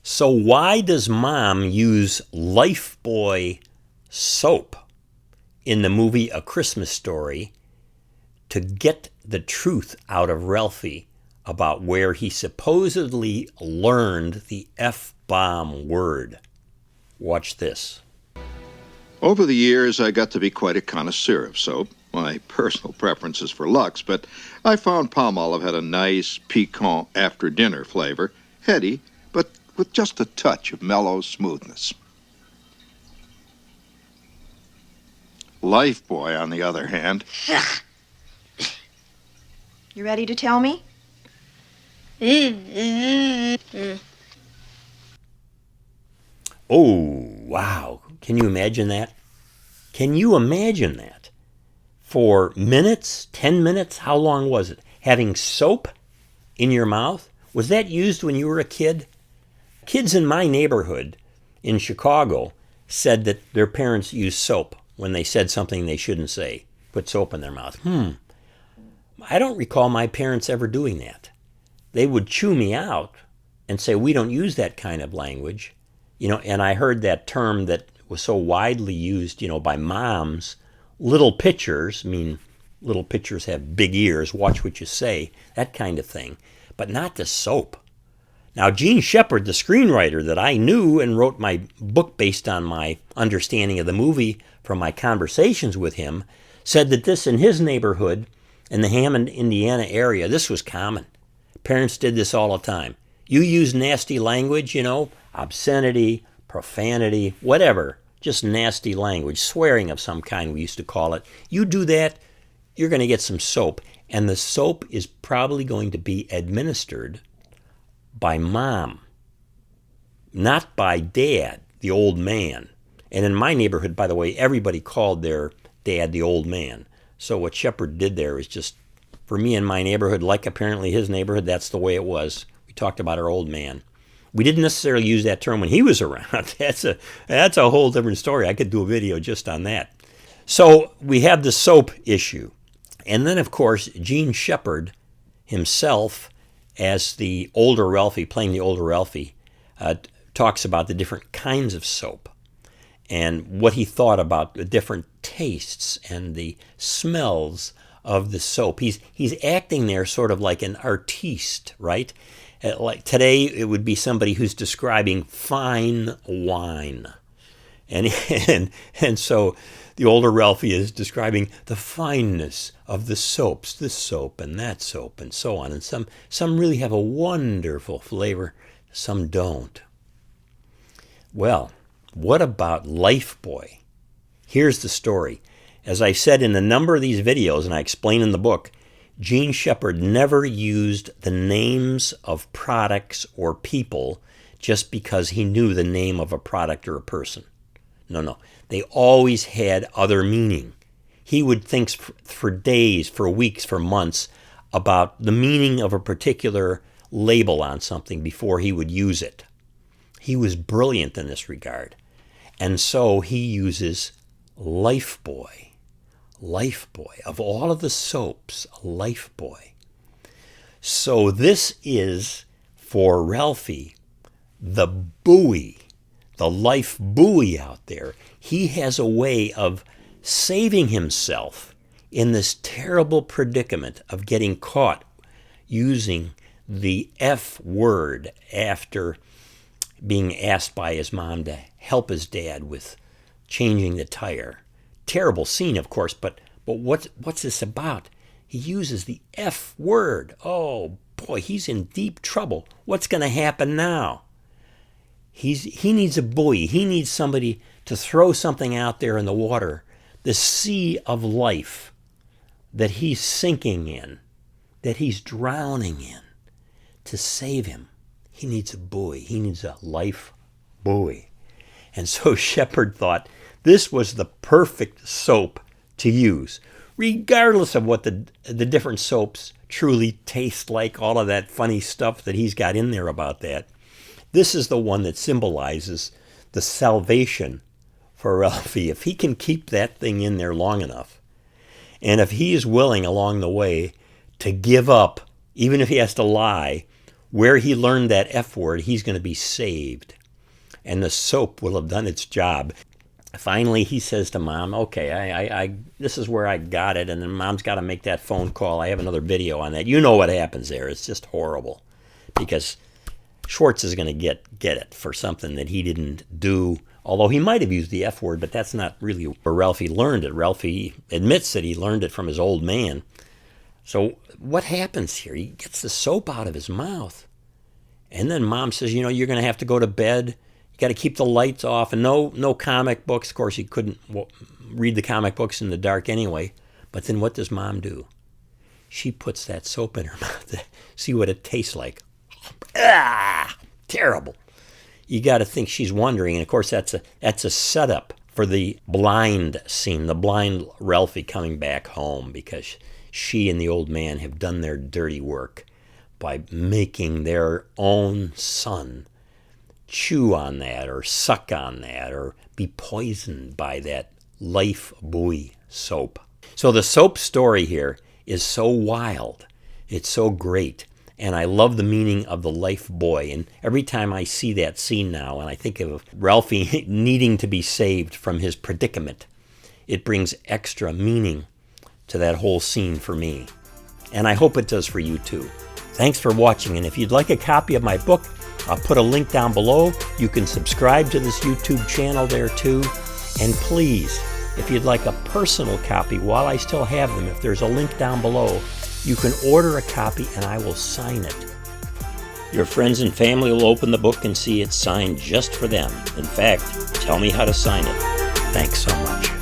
So why does Mom use Lifebuoy soap in the movie A Christmas Story to get the truth out of Ralphie about where he supposedly learned the F-bomb word? Watch this. Over the years, I got to be quite a connoisseur of soap. My personal preference is for Lux, but I found Palmolive had a nice, piquant after-dinner flavor, heady, but with just a touch of mellow smoothness. Lifebuoy, on the other hand... You ready to tell me? Oh, wow. Can you imagine that? Can you imagine that? For minutes, 10 minutes, how long was it? Having soap in your mouth? Was that used when you were a kid? Kids in my neighborhood in Chicago said that their parents used soap when they said something they shouldn't say. Put soap in their mouth. I don't recall my parents ever doing that. They would chew me out and say, we don't use that kind of language. And I heard that term that was so widely used, by moms, little pitchers. I mean, little pitchers have big ears, watch what you say, that kind of thing. But not the soap. Now, Gene Shepard, the screenwriter that I knew and wrote my book based on my understanding of the movie from my conversations with him, said that this in his neighborhood, in the Hammond, Indiana area, this was common. Parents did this all the time. You use nasty language, obscenity, profanity, whatever, just nasty language, swearing of some kind, we used to call it. You do that, you're going to get some soap. And the soap is probably going to be administered by Mom, not by Dad, the old man. And in my neighborhood, by the way, everybody called their dad the old man. So what Shepard did there is just, for me in my neighborhood, like apparently his neighborhood, that's the way it was. We talked about our old man. We didn't necessarily use that term when he was around. That's a whole different story. I could do a video just on that. So we have the soap issue. And then, of course, Gene Shepard himself, as the older Ralphie, playing the older Ralphie, talks about the different kinds of soap and what he thought about the different tastes and the smells of the soap. He's acting there sort of like an artiste, right? Like today, it would be somebody who's describing fine wine. And so the older Ralphie is describing the fineness of the soaps, this soap and that soap and so on. And some really have a wonderful flavor, some don't. Well, what about Lifebuoy? Here's the story. As I said in a number of these videos, and I explain in the book, Gene Shepard never used the names of products or people just because he knew the name of a product or a person. No. They always had other meaning. He would think for days, for weeks, for months about the meaning of a particular label on something before he would use it. He was brilliant in this regard. And so he uses Lifebuoy. Lifebuoy. Of all of the soaps, Lifebuoy. So this is, for Ralphie, the buoy, the life buoy out there. He has a way of saving himself in this terrible predicament of getting caught using the F word after being asked by his mom to help his dad with changing the tire. Terrible scene, of course, but what's this about? He uses the F word. Oh, boy, he's in deep trouble. What's going to happen now? He needs a buoy. He needs somebody to throw something out there in the water, the sea of life that he's sinking in, that he's drowning in, to save him. He needs a buoy. He needs a life buoy. And so Shepard thought this was the perfect soap to use, regardless of what the different soaps truly taste like, all of that funny stuff that he's got in there about that. This is the one that symbolizes the salvation for Ralphie. If he can keep that thing in there long enough, and if he is willing along the way to give up, even if he has to lie, where he learned that F word, he's going to be saved. And the soap will have done its job. Finally, he says to Mom, okay, I this is where I got it. And then Mom's got to make that phone call. I have another video on that. You know what happens there. It's just horrible. Because Schwartz is going to get it for something that he didn't do. Although he might have used the F word, but that's not really where Ralphie learned it. Ralphie admits that he learned it from his old man. So what happens here? He gets the soap out of his mouth. And then Mom says, you know, you're going to have to go to bed. You got to keep the lights off. And no comic books. Of course, he couldn't read the comic books in the dark anyway. But then what does Mom do? She puts that soap in her mouth to see what it tastes like. Ah, terrible. You got to think she's wondering. And, of course, that's a setup for the blind scene, the blind Ralphie coming back home, because she and the old man have done their dirty work by making their own son chew on that or suck on that or be poisoned by that Lifebuoy soap. So the soap story here is so wild. It's so great. And I love the meaning of the Lifebuoy. And every time I see that scene now and I think of Ralphie needing to be saved from his predicament, it brings extra meaning to that whole scene for me. And I hope it does for you too. Thanks for watching, and if you'd like a copy of my book, I'll put a link down below. You can subscribe to this YouTube channel there too. And please, if you'd like a personal copy while I still have them, if there's a link down below, you can order a copy and I will sign it. Your friends and family will open the book and see it's signed just for them. In fact, tell me how to sign it. Thanks so much.